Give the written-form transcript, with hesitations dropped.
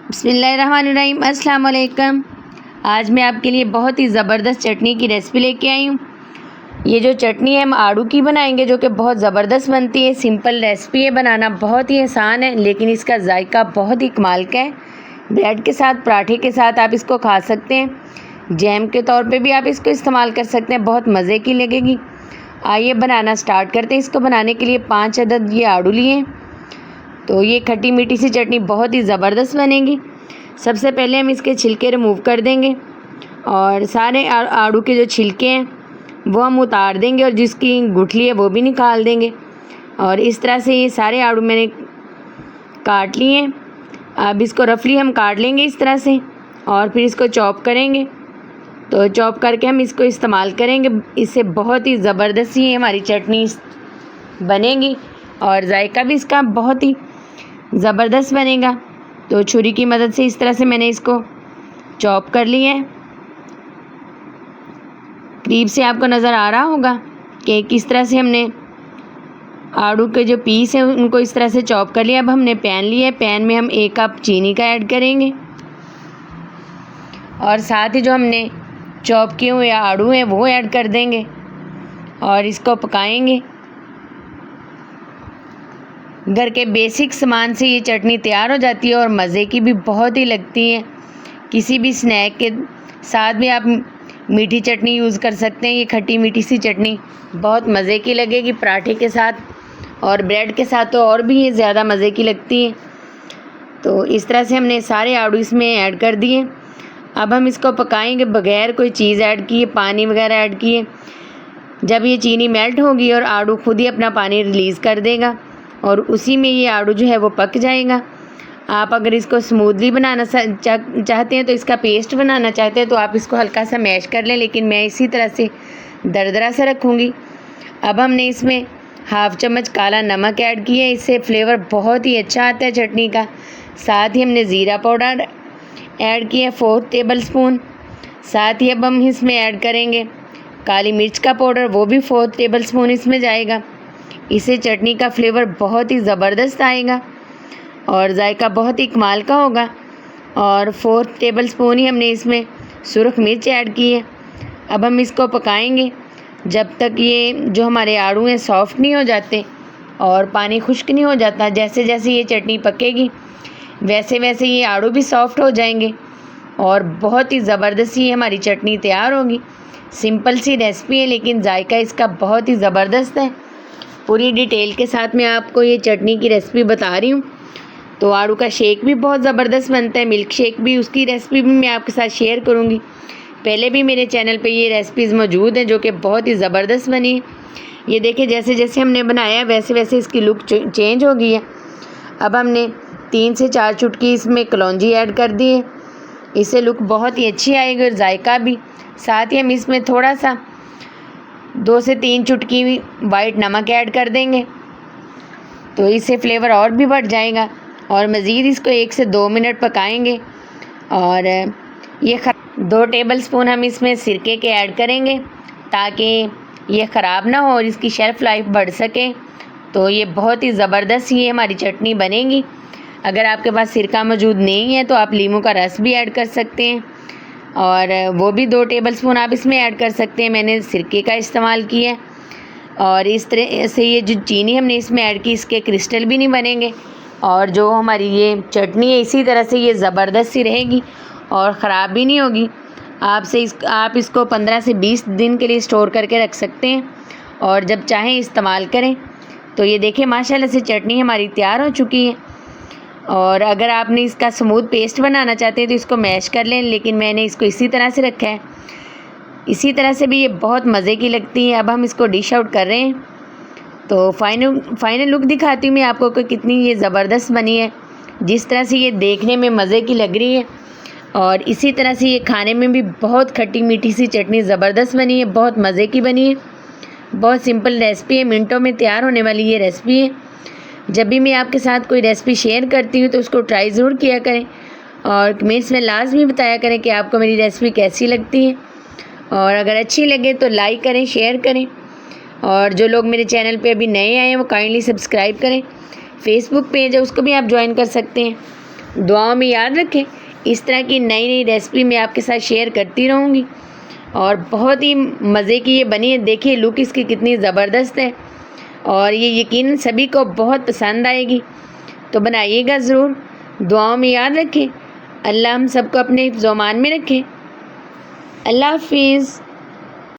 बिस्मिल्लाहिर्रहमानिर्रहीम, अस्सलाम वालेकुम। आज मैं आपके लिए बहुत ही ज़बरदस्त चटनी की रेसिपी लेके आई हूँ। ये जो चटनी है हम आड़ू की बनाएंगे, जो कि बहुत ज़बरदस्त बनती है। सिंपल रेसिपी है, बनाना बहुत ही आसान है, लेकिन इसका जायका बहुत ही कमाल का है। ब्रेड के साथ, पराठे के साथ आप इसको खा सकते हैं। जैम के तौर पे भी आप इसको इस्तेमाल कर सकते हैं, बहुत मज़े की लगेगी। आइए बनाना स्टार्ट करते हैं। इसको बनाने के लिए 5 अदद ये आड़ू लिए, तो ये खट्टी मीठी सी चटनी बहुत ही ज़बरदस्त बनेगी। सबसे पहले हम इसके छिलके रिमूव कर देंगे और सारे आड़ू के जो छिलके हैं वो हम उतार देंगे और जिसकी गुठली है वो भी निकाल देंगे। और इस तरह से ये सारे आड़ू मैंने काट लिए हैं। अब इसको रफली हम काट लेंगे इस तरह से और फिर इसको चॉप करेंगे। तो चॉप करके हम इसको इस्तेमाल करेंगे। इससे बहुत ही ज़बरदस्त ही हमारी चटनी बनेगी और जायका भी इसका बहुत ही ज़बरदस्त बनेगा। तो छुरी की मदद से इस तरह से मैंने इसको चॉप कर लिया है। करीब से आपको नज़र आ रहा होगा कि किस तरह से हमने आड़ू के जो पीस हैं उनको इस तरह से चॉप कर लिया। अब हमने पैन लिया है, पैन में हम 1 कप चीनी का ऐड करेंगे और साथ ही जो हमने चॉप किए हुए आड़ू हैं वो ऐड कर देंगे और इसको पकाएंगे। घर के बेसिक सामान से ये चटनी तैयार हो जाती है और मज़े की भी बहुत ही लगती है। किसी भी स्नैक के साथ भी आप मीठी चटनी यूज़ कर सकते हैं। ये खट्टी मीठी सी चटनी बहुत मज़े की लगेगी पराठे के साथ और ब्रेड के साथ, तो और भी ये ज़्यादा मज़े की लगती है। तो इस तरह से हमने सारे आड़ू इसमें ऐड कर दिए। अब हम इसको पकाएंगे बगैर कोई चीज़ ऐड किए, पानी वगैरह ऐड किए। जब ये चीनी मेल्ट होगी और आड़ू खुद ही अपना पानी रिलीज़ कर देगा और उसी में ये आड़ू जो है वो पक जाएगा। आप अगर इसको स्मूथली बनाना चाहते हैं, तो इसका पेस्ट बनाना चाहते हैं, तो आप इसको हल्का सा मैश कर लें, लेकिन मैं इसी तरह से दरदरा सा रखूँगी। अब हमने इसमें हाफ़ चम्मच काला नमक ऐड किया है, इससे फ्लेवर बहुत ही अच्छा आता है चटनी का। साथ ही हमने ज़ीरा पाउडर ऐड किया 4 टेबल स्पून। साथ ही अब हम इसमें ऐड करेंगे काली मिर्च का पाउडर, वो भी 4 टेबल स्पून इसमें जाएगा। इससे चटनी का फ्लेवर बहुत ही ज़बरदस्त आएगा और जायका बहुत ही कमाल का होगा। और 4 टेबल स्पून ही हमने इसमें सुरख मिर्च ऐड की है। अब हम इसको पकाएंगे जब तक ये जो हमारे आड़ू हैं सॉफ़्ट नहीं हो जाते और पानी खुश्क नहीं हो जाता। जैसे जैसे ये चटनी पकेगी वैसे वैसे ये आड़ू भी सॉफ़्ट हो जाएंगे और बहुत ही ज़बरदस्त ये हमारी चटनी तैयार होगी। सिंपल सी रेसिपी है, लेकिन जायका इसका बहुत ही ज़बरदस्त है। पूरी डिटेल के साथ मैं आपको ये चटनी की रेसिपी बता रही हूँ। तो आड़ू का शेक भी बहुत ज़बरदस्त बनता है, मिल्क शेक भी, उसकी रेसिपी भी मैं आपके साथ शेयर करूँगी। पहले भी मेरे चैनल पे ये रेसिपीज़ मौजूद हैं जो कि बहुत ही ज़बरदस्त बनी है। ये देखिए, जैसे जैसे हमने बनाया वैसे वैसे इसकी लुक चेंज हो गई है। अब हमने 3 से 4 चुटकी इसमें कलौंजी ऐड कर दी है, इससे लुक बहुत ही अच्छी आएगी और जायका भी। साथ ही हम इसमें थोड़ा सा 2 से 3 चुटकी वाइट नमक ऐड कर देंगे, तो इससे फ्लेवर और भी बढ़ जाएगा। और मज़ीद इसको 1 से 2 मिनट पकाएंगे। और ये 2 टेबल स्पून हम इसमें सिरके के ऐड करेंगे ताकि ये ख़राब ना हो और इसकी शेल्फ़ लाइफ बढ़ सके। तो ये बहुत ही ज़बरदस्त ये हमारी चटनी बनेगी। अगर आपके पास सिरका मौजूद नहीं है तो आप लीमू का रस भी ऐड कर सकते हैं और वो भी 2 टेबल स्पून आप इसमें ऐड कर सकते हैं। मैंने सिरके का इस्तेमाल किया है। और इस तरह से ये जो चीनी हमने इसमें ऐड की, इसके क्रिस्टल भी नहीं बनेंगे और जो हमारी ये चटनी है इसी तरह से ये ज़बरदस्त सी रहेगी और ख़राब भी नहीं होगी। आप इसको 15 से 20 दिन के लिए स्टोर करके रख सकते हैं और जब चाहें इस्तेमाल करें। तो ये देखिए, माशाल्लाह से चटनी हमारी तैयार हो चुकी है। और अगर आपने इसका स्मूथ पेस्ट बनाना चाहते हैं तो इसको मैश कर लें, लेकिन मैंने इसको इसी तरह से रखा है। इसी तरह से भी ये बहुत मज़े की लगती है। अब हम इसको डिश आउट कर रहे हैं। तो फाइनल लुक दिखाती हूँ मैं आपको कि कितनी ये ज़बरदस्त बनी है। जिस तरह से ये देखने में मज़े की लग रही है और इसी तरह से ये खाने में भी बहुत खट्टी मीठी सी चटनी ज़बरदस्त बनी है, बहुत मज़े की बनी है। बहुत सिंपल रेसिपी है, मिनटों में तैयार होने वाली ये रेसिपी है। जब भी मैं आपके साथ कोई रेसिपी शेयर करती हूँ तो उसको ट्राई ज़रूर किया करें और कमेंट्स में लाजमी बताया करें कि आपको मेरी रेसिपी कैसी लगती है। और अगर अच्छी लगे तो लाइक करें, शेयर करें। और जो लोग मेरे चैनल पे अभी नए आए हैं वो काइंडली सब्सक्राइब करें। फेसबुक पेज है उसको भी आप ज्वाइन कर सकते हैं। दुआओं में याद रखें। इस तरह की नई नई रेसिपी मैं आपके साथ शेयर करती रहूँगी और बहुत ही मज़े की ये बनी है। देखिए लुक इसकी कितनी ज़बरदस्त है और ये यकीनन सभी को बहुत पसंद आएगी, तो बनाइएगा ज़रूर। दुआओं में याद रखें। अल्लाह हम सबको अपने हिफ्ज़-ओ-अमान में रखें। अल्लाह हाफ़िज़।